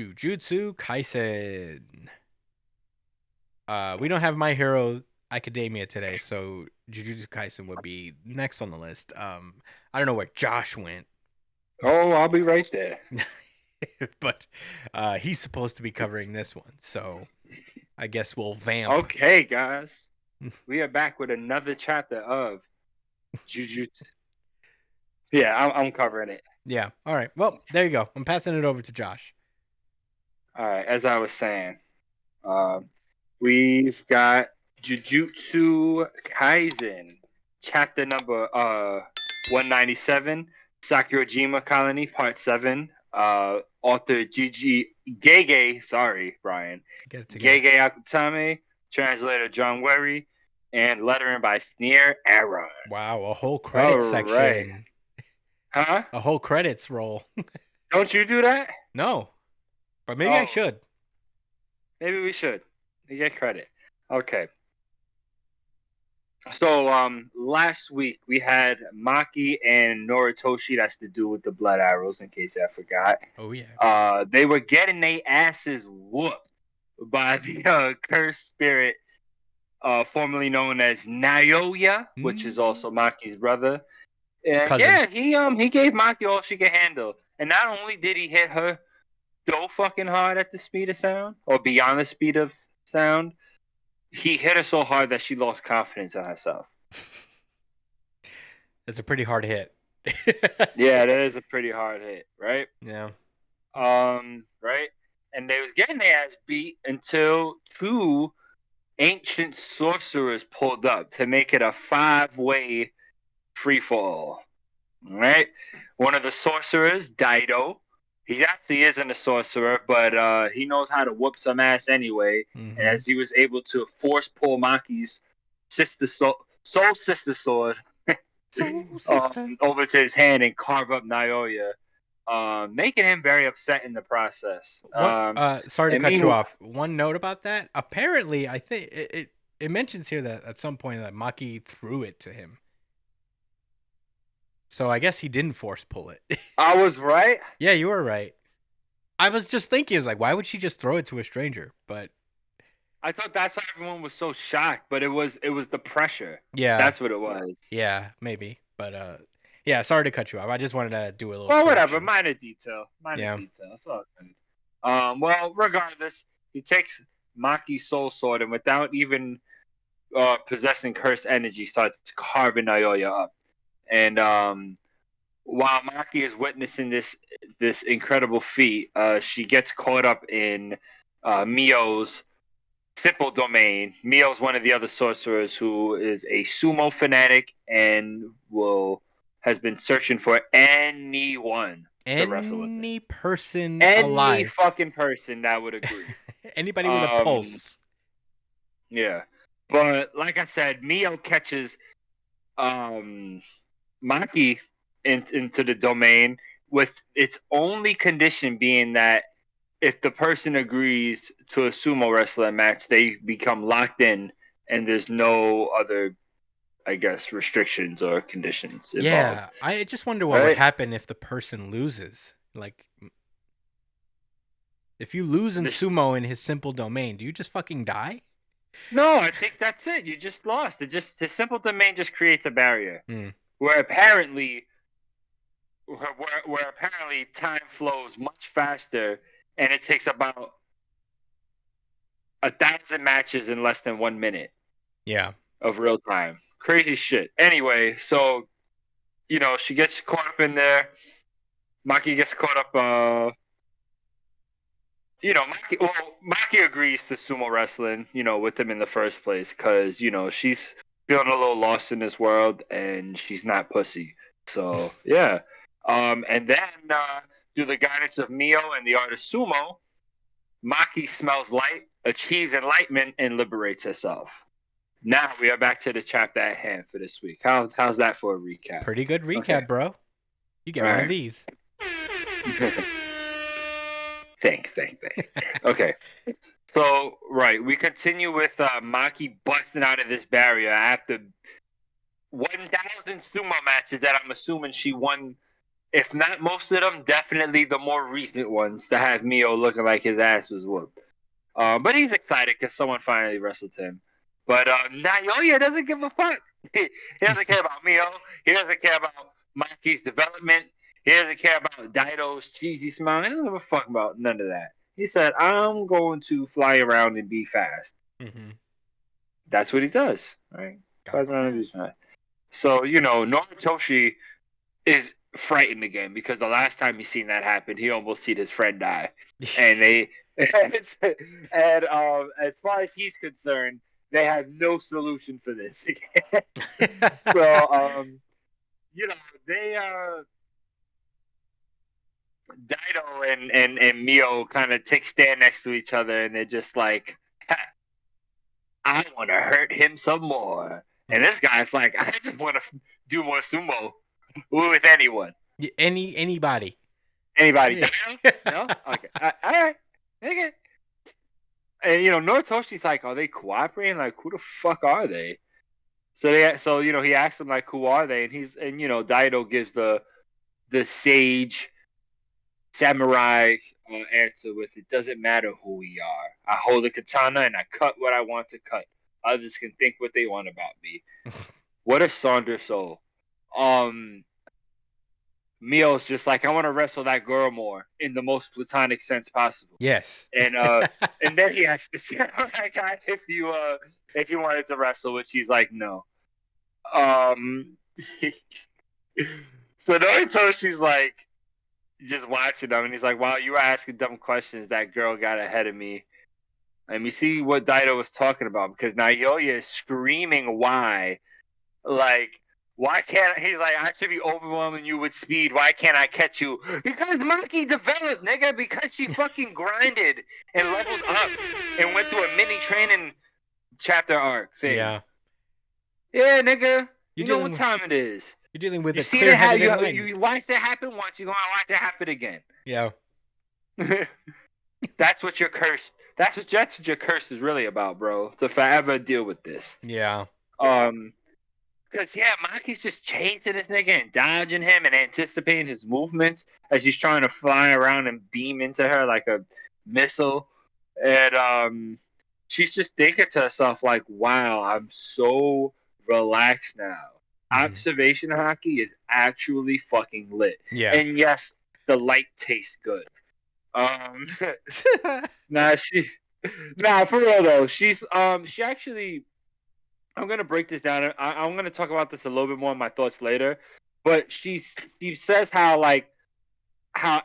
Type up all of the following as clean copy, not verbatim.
Jujutsu Kaisen. We don't have My Hero Academia today, so Jujutsu Kaisen would be next on the list. I don't know where Josh went, Oh, I'll be right there. but he's supposed to be covering this one, so I guess we'll vamp. Okay, guys. We are back with another chapter of Jujutsu. Yeah, I'm covering it. Yeah. All right. Well, there you go. I'm passing it over to Josh. All right, as I was saying, uh, we've got Jujutsu Kaisen, chapter number 197, Sakurajima Colony, part 7. Author Gigi Gege, sorry, Brian. Get it together. Gege Akutame, translator John Werry, and lettering by Sneer Aaron. Wow, a whole credit Right. section. Huh? A whole credits roll. Don't you do that? No, but maybe I Oh, should. maybe we should. You get credit. Okay. So last week we had Maki and Noritoshi, that's the dude with the blood arrows, in case I forgot. Oh yeah. They were getting their asses whooped by the cursed spirit, formerly known as Naoya, which is also Maki's brother. And Cousin. yeah, he gave Maki all she could handle. And not only did he hit her so fucking hard at the speed of sound, or beyond the speed of sound, he hit her so hard that she lost confidence in herself. That's a pretty hard hit. Yeah, that is a pretty hard hit, right? Yeah. Right? And they was getting their ass beat until two ancient sorcerers pulled up to make it a 5-way free for all. Right? One of the sorcerers, Dido, he actually isn't a sorcerer, but he knows how to whoop some ass anyway. Mm-hmm. And as he was able to force pull Maki's soul sister sword over to his hand and carve up Naoya, making him very upset in the process. Sorry to cut you off. One note about that. Apparently, I think it mentions here that at some point that Maki threw it to him. So I guess he didn't force pull it. I was right. Yeah, you were right. I was just thinking, it's like, why would she just throw it to a stranger? But I thought that's why everyone was so shocked, but it was the pressure. Yeah, that's what it was. Yeah, maybe. But yeah, sorry to cut you off. I just wanted to do a little. Well, whatever, minor detail. Detail. It's all good. Well, regardless, he takes Maki's soul sword and without even possessing cursed energy, starts carving Naoya up. And while Maki is witnessing this incredible feat, she gets caught up in Mio's simple domain. Mio's one of the other sorcerers who is a sumo fanatic and has been searching for anyone to wrestle with him. Any person Any alive. fucking person that would agree. Anybody with a pulse. Yeah. But like I said, Mio catches Maki into the domain with its only condition being that if the person agrees to a sumo wrestling match, they become locked in and there's no other, I guess, restrictions or conditions involved. Yeah, I just wonder what would happen if the person loses. Like, if you lose in sumo in his simple domain, do you just fucking die? No, I think that's it. You just lost. His simple domain just creates a barrier where apparently time flows much faster, and it takes about 1,000 matches in less than 1 minute. Yeah, of real time. Crazy shit. Anyway, so she gets caught up in there. Maki gets caught up. Maki agrees to sumo wrestling, with him in the first place because, she's feeling a little lost in this world and she's not pussy. So, yeah. And then, through the guidance of Mio and the art of sumo, Maki smells light, achieves enlightenment, and liberates herself. Now we are back to the chapter at hand for this week. How's that for a recap? Pretty good recap, bro. You get one of these. Thanks. Okay. So, we continue with Maki busting out of this barrier after 1,000 sumo matches that I'm assuming she won If not most of them, definitely the more recent ones to have Mio looking like his ass was whooped. But he's excited because someone finally wrestled him. But Naoya doesn't give a fuck. He doesn't care about Mio. He doesn't care about Maki's development. He doesn't care about Daido's cheesy smile. He doesn't give a fuck about none of that. He said, I'm going to fly around and be fast. Mm-hmm. That's what he does, right? Gotta Flies go around and be fast. fast. So, Noritoshi is frightened again because the last time he seen that happen, he almost seen his friend die. And they and as far as he's concerned, they have no solution for this. So they Dido and Mio kind of stand next to each other, and they're just like, I want to hurt him some more. And this guy's like, I just want to do more sumo with anyone. Anybody. Anybody? No? Okay. All right. Okay. And Noritoshi's like, are they cooperating? Like, who the fuck are they? So he asks them like, who are they? And Daido gives the sage samurai answer with, it doesn't matter who we are. I hold a katana and I cut what I want to cut. Others can think what they want about me. What a sonder soul. Mio's just like, I want to wrestle that girl more in the most platonic sense possible. Yes. And then he asked the samurai guy if you wanted to wrestle, which he's like, no. So Noritoshi's like just watching them, and he's like, wow, you were asking dumb questions. That girl got ahead of me. And we see what Daido was talking about, because Naoya is screaming why. Like, why can't he's like, I should be overwhelming you with speed. Why can't I catch you? Because Maki developed, nigga, because she fucking grinded and leveled up and went through a mini training chapter arc thing. Yeah. Yeah, nigga. You know what With, time it is. You're dealing with You a see that how clear-headed you watch that happen once, you're gonna watch it happen again. Yeah. That's what your curse your curse is really about, bro. To forever deal with this. Yeah. Because, Maki's just chasing this nigga and dodging him and anticipating his movements as he's trying to fly around and beam into her like a missile. And she's just thinking to herself, like, wow, I'm so relaxed now. Mm-hmm. Observation hockey is actually fucking lit. Yeah. And yes, the light tastes good. For real though, she actually, I'm gonna break this down. I'm gonna talk about this a little bit more in my thoughts later. But she says how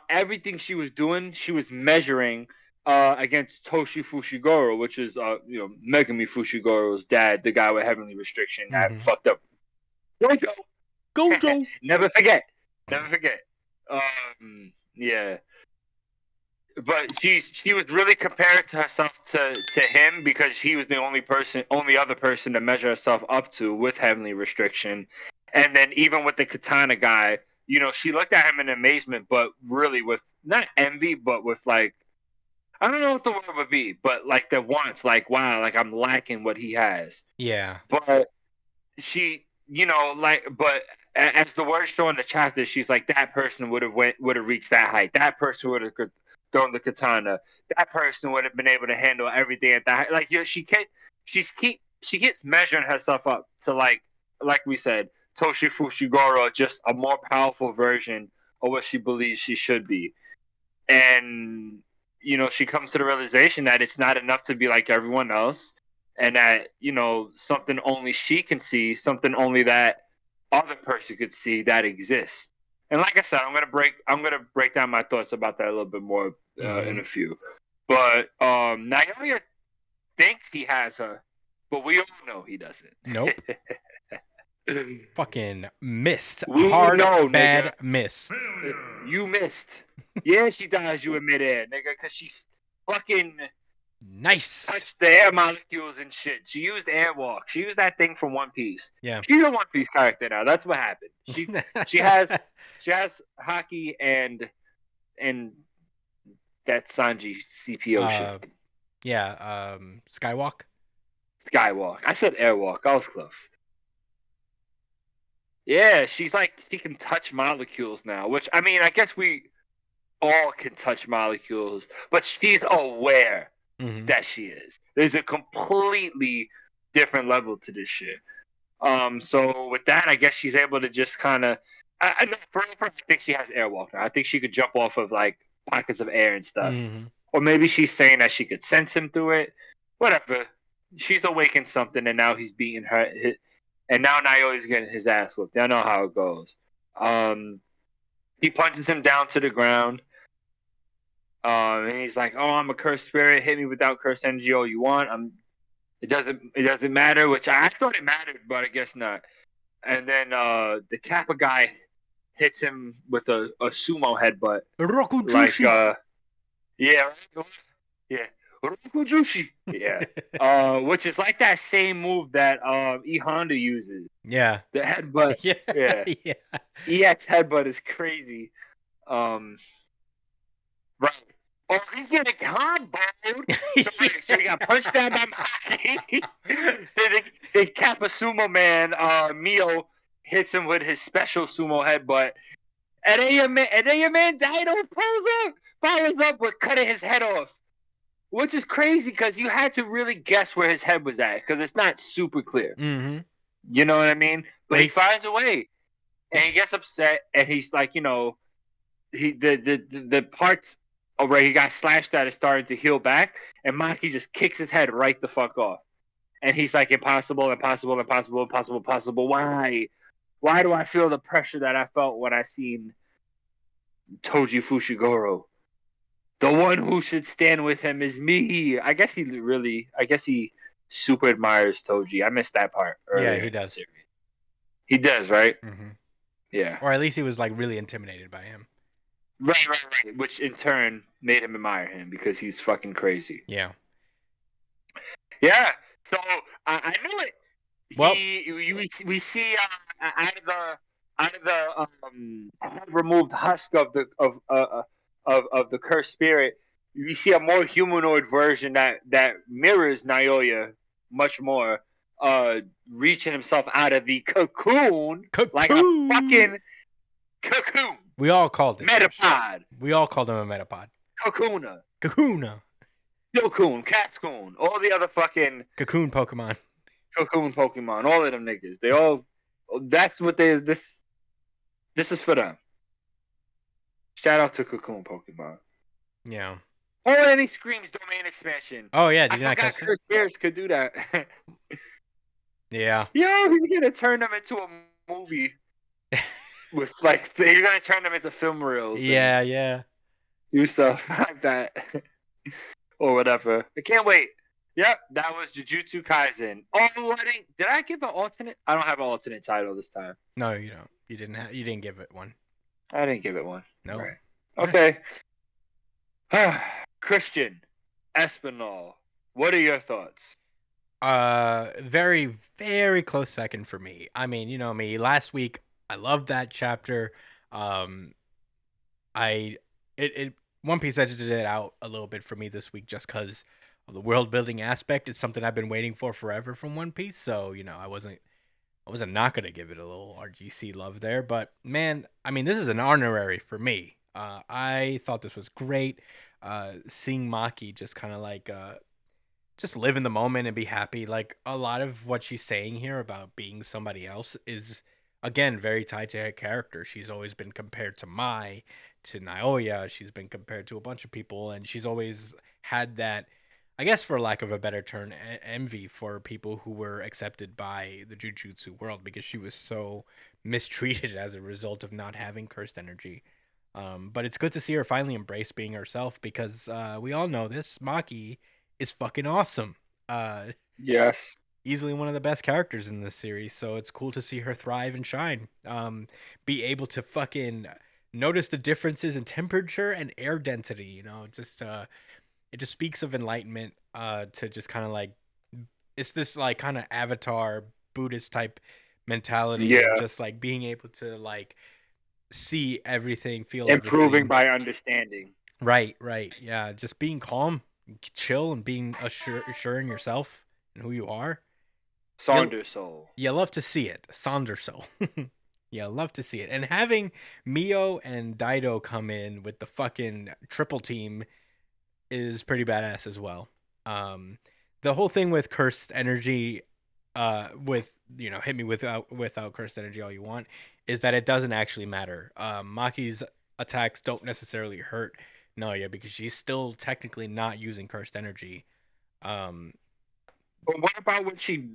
everything she was doing, she was measuring against Toshi Fushiguro, which is Megami Fushiguro's dad, the guy with heavenly restriction that fucked up. Gojo. Never forget. Yeah. But she was really comparing to herself to him, because he was the only other person to measure herself up to with heavenly restriction. And then even with the katana guy, she looked at him in amazement, but really with not envy, but with like, I don't know what the word would be, but like the wants, like, wow, like I'm lacking what he has. Yeah. But she, but as the words show in the chapter, she's like, that person would have reached that height. That person would have thrown the katana. That person would have been able to handle everything at that height. Like, she keeps measuring herself up to like we said, Toshi Fushiguro, just a more powerful version of what she believes she should be. And she comes to the realization that it's not enough to be like everyone else, and that something only she can see, something only that other person could see that exists. And like I said, I'm gonna break down my thoughts about that a little bit more in a few. But Naoya thinks he has her, but we all know he doesn't. Nope. Fucking missed. We Hard, know, bad nigga. miss. You missed. Yeah, she dodged you in midair, nigga, because she fucking nice touched the air molecules and shit. She used airwalk. She used that thing from One Piece. Yeah. She's a One Piece character now. That's what happened. She has hockey and that Sanji CPO shit. Yeah. Skywalk. Skywalk. I said airwalk. I was close. Yeah, she's like she can touch molecules now, which I mean, I guess we all can touch molecules, but she's aware Mm-hmm. that she is. There's a completely different level to this shit. So with that, I guess she's able to just kind of. I know I think she has airwalk now. I think she could jump off of like pockets of air and stuff, Mm-hmm. or maybe she's saying that she could sense him through it. Whatever. She's awakened something, and now he's beating her. And now Naoya's getting his ass whooped. I know how it goes. Um, he punches him down to the ground. And he's like, "Oh, I'm a cursed spirit. Hit me without cursed energy all you want. It doesn't matter." Which I thought it mattered, but I guess not. And then the Kappa guy hits him with a sumo headbutt. Like, Rokujushi. yeah, yeah, Rokujushi. Yeah. Which is like that same move that E Honda uses. Yeah. The headbutt. Yeah. Yeah. Yeah. EX headbutt is crazy. Right. Oh, he's getting comboed. So he got punched down by Maki. the Kappa Sumo man, Mio, hits him with his special sumo headbutt. And then your man Dino follows up with cutting his head off. Which is crazy because you had to really guess where his head was at because it's not super clear. Mm-hmm. You know what I mean? But Wait. he finds a way. And he gets upset and he's like, the parts where he got slashed at is starting to heal back, and Maki just kicks his head right the fuck off. And he's like, impossible, impossible, impossible, impossible, impossible. Why? Why do I feel the pressure that I felt when I seen Toji Fushiguro? The one who should stand with him is me. I guess he super admires Toji. I missed that part earlier. Yeah, he in the does. series. He does, right? Mm-hmm. Yeah. Or at least he was like really intimidated by him. Right. Which in turn made him admire him because he's fucking crazy. Yeah. Yeah. So I knew it. Well, We see out of the removed husk of the cursed spirit, we see a more humanoid version that mirrors Naoya much more. Reaching himself out of the cocoon. Like a fucking cocoon. We all called it Metapod. We all called him a Metapod. Cocoona. Cocoon, Cascoon, all the other fucking Cocoon Pokemon. Cocoon Pokemon, all of them niggas. They all. That's what they. This is for them. Shout out to Cocoon Pokemon. Yeah. Oh, and he screams domain expansion. Oh yeah, I forgot Cursed Spirits could do that. Yeah. Yo, he's gonna turn them into a movie. With like, you're gonna turn them into film reels. Yeah. Do stuff like that, or whatever. I can't wait. Yep, that was Jujutsu Kaisen. Oh, did I give an alternate? I don't have an alternate title this time. No, you don't. You didn't give it one. I didn't give it one. No. Right. Okay. Christian Espinal. What are your thoughts? Very, very close second for me. I mean, you know me. Last week, I loved that chapter. One Piece edited it out a little bit for me this week just because of the world building aspect. It's something I've been waiting for forever from One Piece. So, you know, I wasn't not gonna give it a little RGC love there. But man, I mean, this is an honorary for me. I thought this was great. Seeing Maki just kind of like just live in the moment and be happy. Like a lot of what she's saying here about being somebody else is again very tied to her character. She's always been compared to to Naoya. She's been compared to a bunch of people, and she's always had that, I guess for lack of a better term, envy for people who were accepted by the Jujutsu world because she was so mistreated as a result of not having cursed energy. But it's good to see her finally embrace being herself because we all know this. Maki is fucking awesome. Yes. Easily one of the best characters in this series, so it's cool to see her thrive and shine. Be able to fucking notice the differences in temperature and air density, you know, just it just speaks of enlightenment to just kind of like, it's this like kind of avatar Buddhist type mentality of just like being able to like see everything, feel improving everything. by understanding. Right. Yeah, just being calm, chill, and being sure in yourself and who you are. Saundersoul. You love to see it. Saundersoul. Yeah, love to see it. And having Mio and Daido come in with the fucking triple team is pretty badass as well. Um, the whole thing with cursed energy, with hit me without cursed energy all you want, is that it doesn't actually matter. Maki's attacks don't necessarily hurt Naoya because she's still technically not using cursed energy. Um, But what about when she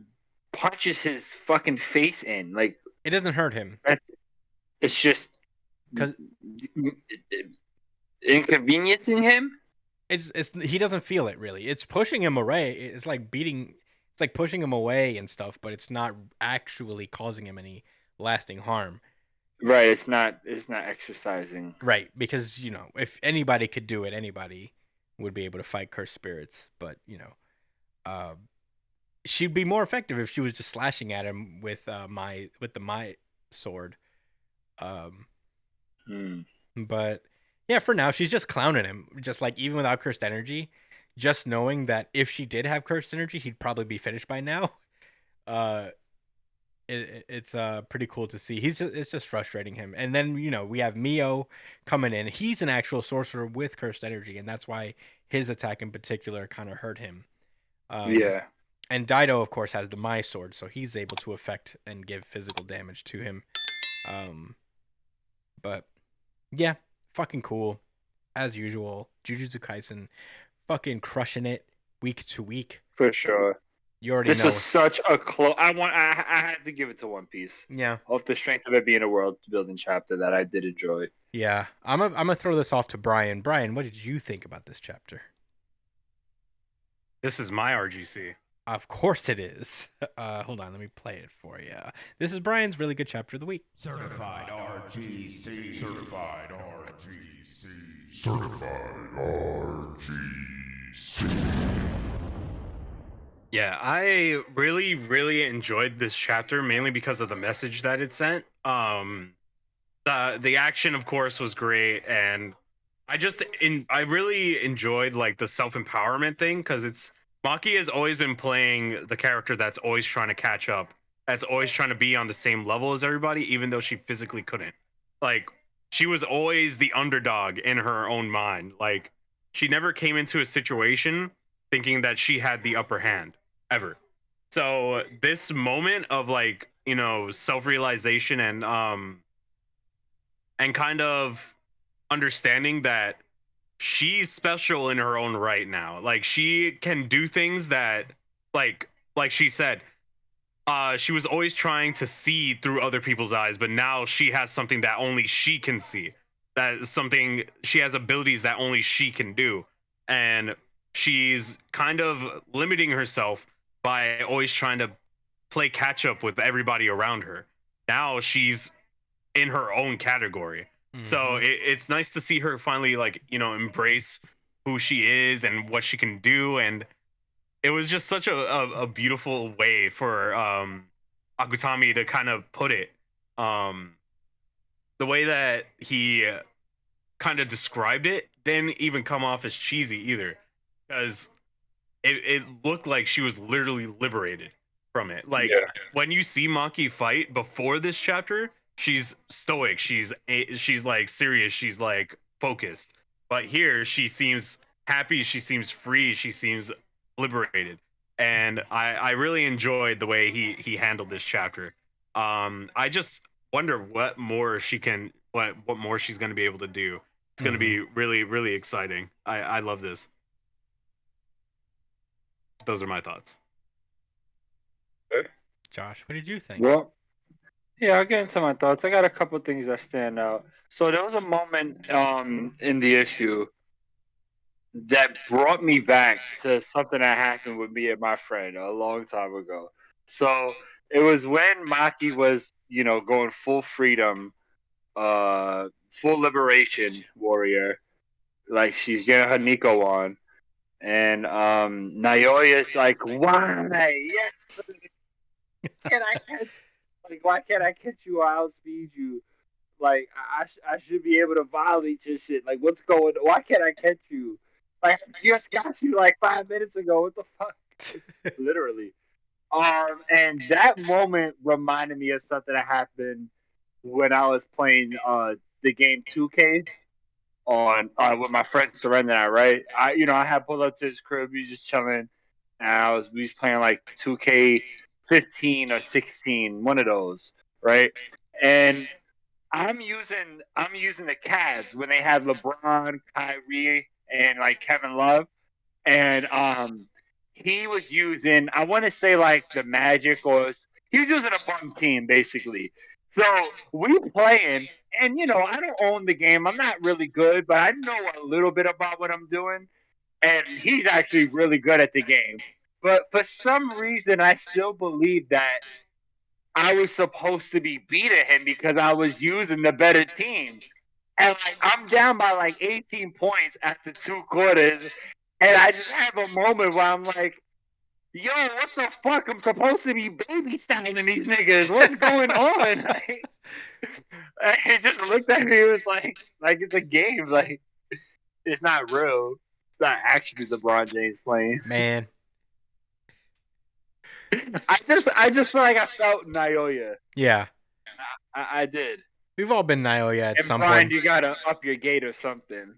punches his fucking face in? Like, it doesn't hurt him it's just because inconveniencing him. it's he doesn't feel it really. It's pushing him away. It's like beating. It's like pushing him away and stuff, but it's not actually causing him any lasting harm. Right. It's not. It's not exercising. Right, because if anybody could do it, anybody would be able to fight cursed spirits. But uh, she'd be more effective if she was just slashing at him with the my sword. Um, But yeah, for now she's just clowning him, just like even without cursed energy, just knowing that if she did have cursed energy, he'd probably be finished by now. Uh, it's pretty cool to see. It's just frustrating him, and then we have Mio coming in. He's an actual sorcerer with cursed energy, and that's why his attack in particular kind of hurt him. Yeah. And Daido, of course, has the Mai sword, so he's able to affect and give physical damage to him. But yeah, fucking cool as usual. Jujutsu Kaisen, fucking crushing it week to week. For sure. You already know. This was such a close. I had to give it to One Piece. Yeah. Off the strength of it being a world building chapter that I did enjoy. Yeah, I'm gonna throw this off to Brian. Brian, what did you think about this chapter? This is my RGC. Of course it is. Hold on, let me play it for you. This is Brian's really good chapter of the week. Certified RGC. Certified RGC. Certified RGC. Yeah, I really, really enjoyed this chapter, mainly because of the message that it sent. The action, of course, was great, and I really enjoyed like the self-empowerment thing, because Maki has always been playing the character that's always trying to catch up, that's always trying to be on the same level as everybody, even though she physically couldn't. Like, she was always the underdog in her own mind. Like, she never came into a situation thinking that she had the upper hand, ever. So this moment of like, self-realization and kind of understanding that she's special in her own right now. Like, she can do things that, like she said, she was always trying to see through other people's eyes, but now she has something that only she can see. She has abilities that only she can do. And she's kind of limiting herself by always trying to play catch up with everybody around her. Now she's in her own category. Mm-hmm. So it's nice to see her finally, like, embrace who she is and what she can do. And it was just such a beautiful way for Akutami to kind of put it. The way that he kind of described it didn't even come off as cheesy either, because it looked like she was literally liberated from it. Like, when you see Maki fight before this chapter, she's stoic, she's like serious, she's like focused. But here she seems happy, she seems free, she seems liberated. And I really enjoyed the way he handled this chapter. I just wonder what more what more she's going to be able to do. It's going to be really, really exciting. I love this. Those are my thoughts. Josh, what did you think? Well, yeah, I'll get into my thoughts. I got a couple of things that stand out. So there was a moment in the issue that brought me back to something that happened with me and my friend a long time ago. So it was when Maki was, going full freedom, full liberation warrior. Like, she's getting her Nico on. And Naoya's like, why? Yes! Can I catch? Like, why can't I catch you or outspeed you? Like, I should be able to violate your shit. Like, what's going on? Why can't I catch you? Like, I just got you like 5 minutes ago. What the fuck? Literally. And that moment reminded me of something that happened when I was playing the game 2K on with my friend Surrender. Right, I had pulled up to his crib. He was just chilling, and we was playing like 2K15 or 16, one of those, right? And I'm using the Cavs when they had LeBron, Kyrie, and like Kevin Love, and he was using, I want to say like the Magic, or he was using a bum team basically. So we playing, and I don't own the game. I'm not really good, but I know a little bit about what I'm doing, and he's actually really good at the game. But for some reason, I still believe that I was supposed to be beating him because I was using the better team. And like I'm down by like 18 points after 2 quarters, and I just have a moment where I'm like, "Yo, what the fuck? I'm supposed to be baby styling these niggas. What's going on?" Like, he just looked at me. It was like it's a game. Like it's not real. It's not actually LeBron James playing. Man. I just feel like I felt Naoya. Yeah. I did. We've all been Naoya at And some Brian, point. you gotta up your gate or something.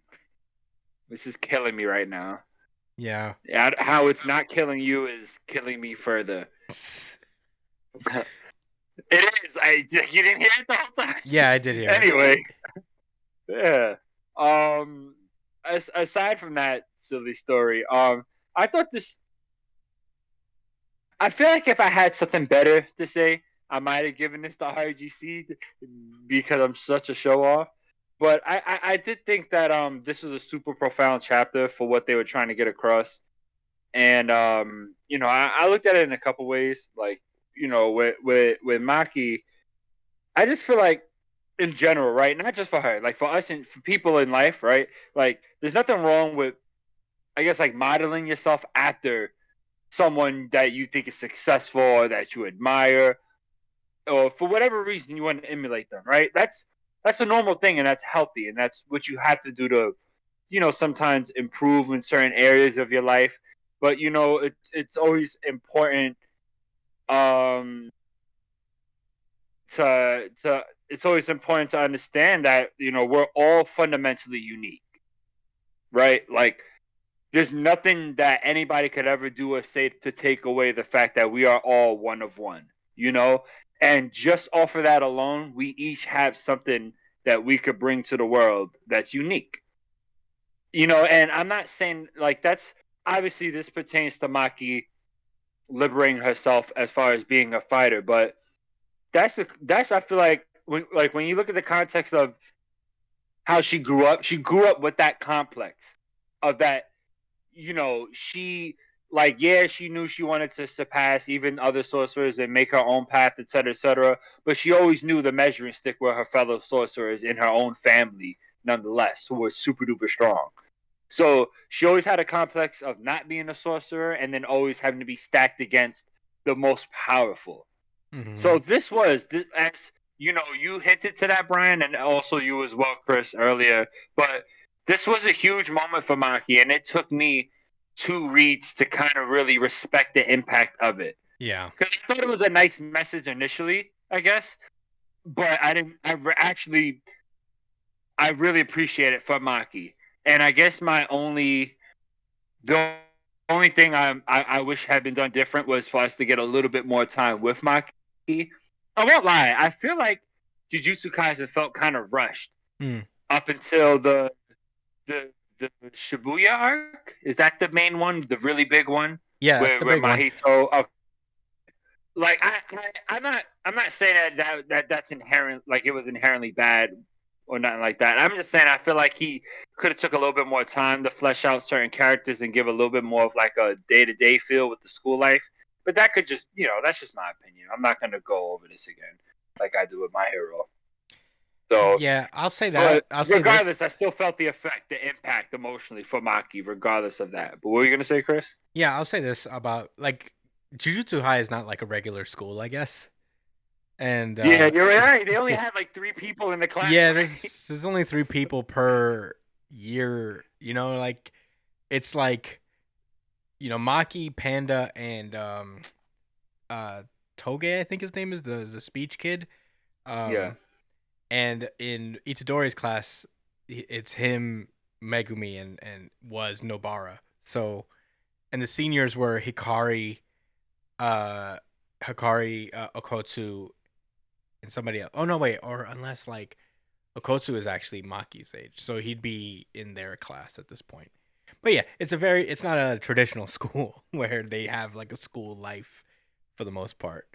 This is killing me right now. Yeah. How it's not killing you is killing me further. It is. You didn't hear it the whole time. Yeah, I did hear it. Anyway, yeah. Aside from that silly story, I thought this. I feel like if I had something better to say, I might have given this to RGC because I'm such a show off. But I did think that this was a super profound chapter for what they were trying to get across. And I looked at it in a couple ways. Like, with Maki, I just feel like in general, right? Not just for her, like for us and for people in life, right? Like, there's nothing wrong with, I guess, like modeling yourself after someone that you think is successful or that you admire, or for whatever reason you want to emulate them, right? That's a normal thing, and that's healthy, and that's what you have to do to, sometimes improve in certain areas of your life. But it's always important to it's always important to understand that we're all fundamentally unique, right? Like there's nothing that anybody could ever do or say to take away the fact that we are all one of one, and just off of that alone, we each have something that we could bring to the world that's unique, and I'm not saying like that's obviously this pertains to Maki liberating herself as far as being a fighter, but that's I feel like when you look at the context of how she grew up with that complex of that, she she knew she wanted to surpass even other sorcerers and make her own path, etc., but she always knew the measuring stick were her fellow sorcerers in her own family, nonetheless, who were super duper strong. So she always had a complex of not being a sorcerer and then always having to be stacked against the most powerful. Mm-hmm. So as you hinted to that, Brian, and also you as well, Chris, earlier. But this was a huge moment for Maki, and it took me 2 reads to kind of really respect the impact of it. Yeah. Because I thought it was a nice message initially, I guess, but I didn't. I really appreciate it for Maki, and I guess the only thing I wish had been done different was for us to get a little bit more time with Maki. I won't lie. I feel like Jujutsu Kaisen felt kind of rushed up until the Shibuya arc. Is that the main one, the really big one? Yeah, that's the where big one. Mahito. Like I'm not saying that's inherent, like it was inherently bad or nothing like that. I'm just saying I feel like he could have took a little bit more time to flesh out certain characters and give a little bit more of like a day-to-day feel with the school life. But that could just, that's just my opinion. I'm not going to go over this again like I do with My Hero. So yeah, I'll say that. But regardless, I still felt the effect, the impact emotionally for Maki, regardless of that. But what were you going to say, Chris? Yeah, I'll say this about like Jujutsu High is not like a regular school, I guess. And yeah, you're right. They only had like 3 people in the class. Yeah, right? there's only 3 people per year. Like it's like Maki, Panda, and Toge, I think his name is the speech kid. Yeah. And in Itadori's class, it's him, Megumi, and was Nobara. So, and the seniors were uh, Okotsu, and somebody else. Oh no, wait, or unless like Okotsu is actually Maki's age, so he'd be in their class at this point. But yeah, it's not a traditional school where they have like a school life for the most part.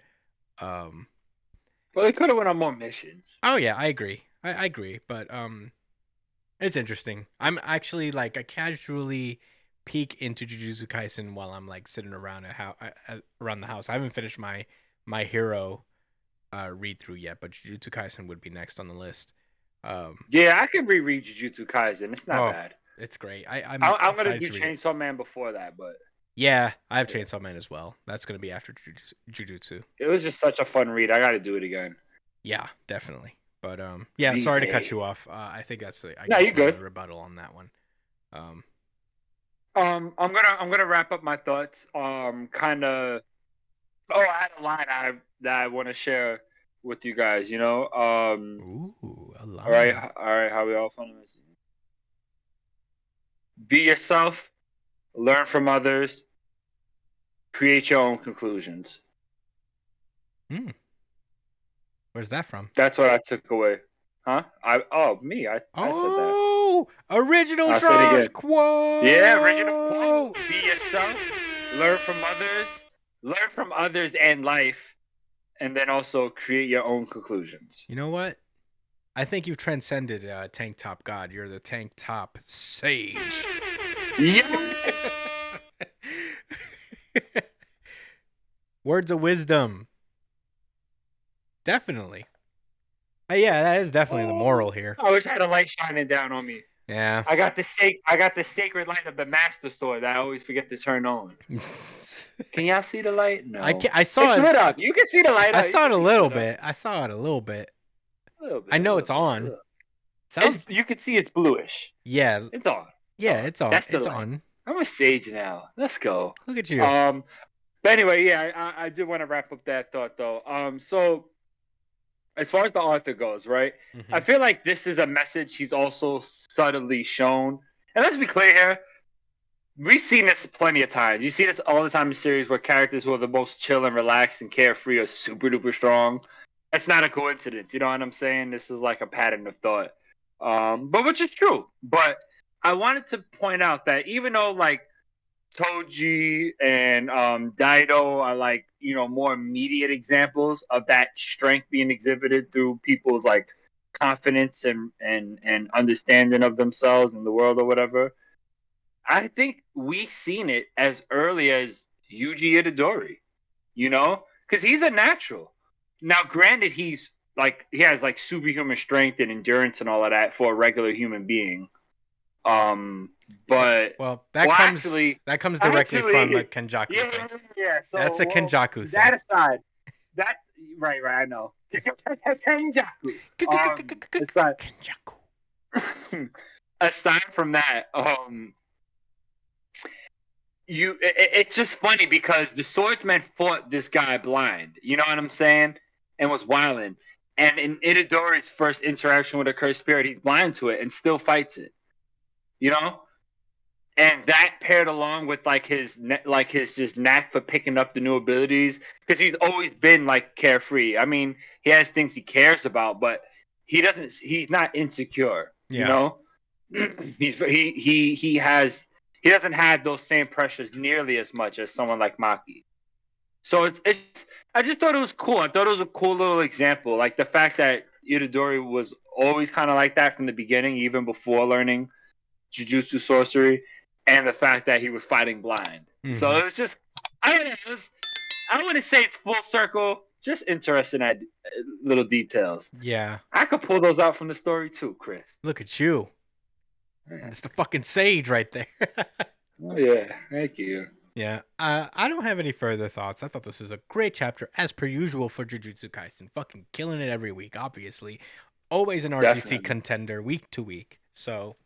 Um, Well, they could have went on more missions. oh yeah, I agree. I agree, but it's interesting. I'm actually like I casually peek into Jujutsu Kaisen while I'm like sitting around around the house. I haven't finished my hero read through yet, but Jujutsu Kaisen would be next on the list. Yeah, I could reread Jujutsu Kaisen. It's not bad. It's great. I'm I'm gonna excited do to read it. Chainsaw Man before that, but Yeah, I have yeah. Chainsaw Man as well. That's gonna be after Jujutsu. It was just such a fun read. I got to do it again. Yeah, definitely. But yeah, sorry to VJ. cut you off. I think that's I No, guess you good. my rebuttal on that one. I'm gonna wrap up my thoughts. Kind of. Oh, I had a line that I want to share with you guys. You know. Ooh, a line. All right. How we all fun this? Be yourself. Learn from others. Create your own conclusions. Where's that from? That's what I took away. Huh? I said that. Oh, original I'll say it Josh again. quote. Yeah, original quote. Be yourself. Learn from others. Learn from others and life, and then also create your own conclusions. You know what? I think you've transcended Tank Top God. You're the Tank Top Sage. Yes. Words of wisdom. Definitely. Yeah, that is definitely the moral here. I wish I had a light shining down on me. Yeah. I got the sacred light of the Master Sword that I always forget to turn on. Can y'all see the light? No. I saw it's it. lit up. You can see the light. I saw it a little bit. I saw it a little bit. I know it's on. You can see it's bluish. Yeah. It's on. Yeah, it's on. It's on. I'm a sage now. Let's go. Look at you. But anyway, yeah, I did want to wrap up that thought though. So as far as the author goes, right? Mhm. I feel like this is a message he's also subtly shown. And let's be clear here. We've seen this plenty of times. You see this all the time in series where characters who are the most chill and relaxed and carefree are super duper strong. It's not a coincidence. You know what I'm saying? This is like a pattern of thought. But which is true. But I wanted to point out that even though like Toji and Daido are like, you know, more immediate examples of that strength being exhibited through people's like confidence and understanding of themselves and the world or whatever. I think we've seen it as early as Yuji Itadori, you know, because he's a natural. Now, granted, he has like superhuman strength and endurance and all of that for a regular human being. But that comes directly from a Kenjaku thing. Yeah. So that's a Kenjaku thing. That aside, right, I know. Kenjaku. Kenjaku. Aside from that, it's just funny because the swordsman fought this guy blind. You know what I'm saying? And was wilding. And in Itadori's first interaction with a cursed spirit, he's blind to it and still fights it. You know? And that paired along with his just knack for picking up the new abilities, because he's always been like carefree. I mean, he has things he cares about, but he's not insecure. Yeah. You know? he doesn't have those same pressures nearly as much as someone like Maki. So I just thought it was cool. I thought it was a cool little example. Like the fact that Itadori was always kind of like that from the beginning, even before learning Jujutsu sorcery, and the fact that he was fighting blind. Mm-hmm. So it was just, I don't want to say it's full circle, just interesting at little details. Yeah. I could pull those out from the story too, Chris. Look at you. It's the fucking sage right there. Oh, yeah. Thank you. Yeah. I don't have any further thoughts. I thought this was a great chapter, as per usual for Jujutsu Kaisen. Fucking killing it every week, obviously. Always an RGC contender week to week. So.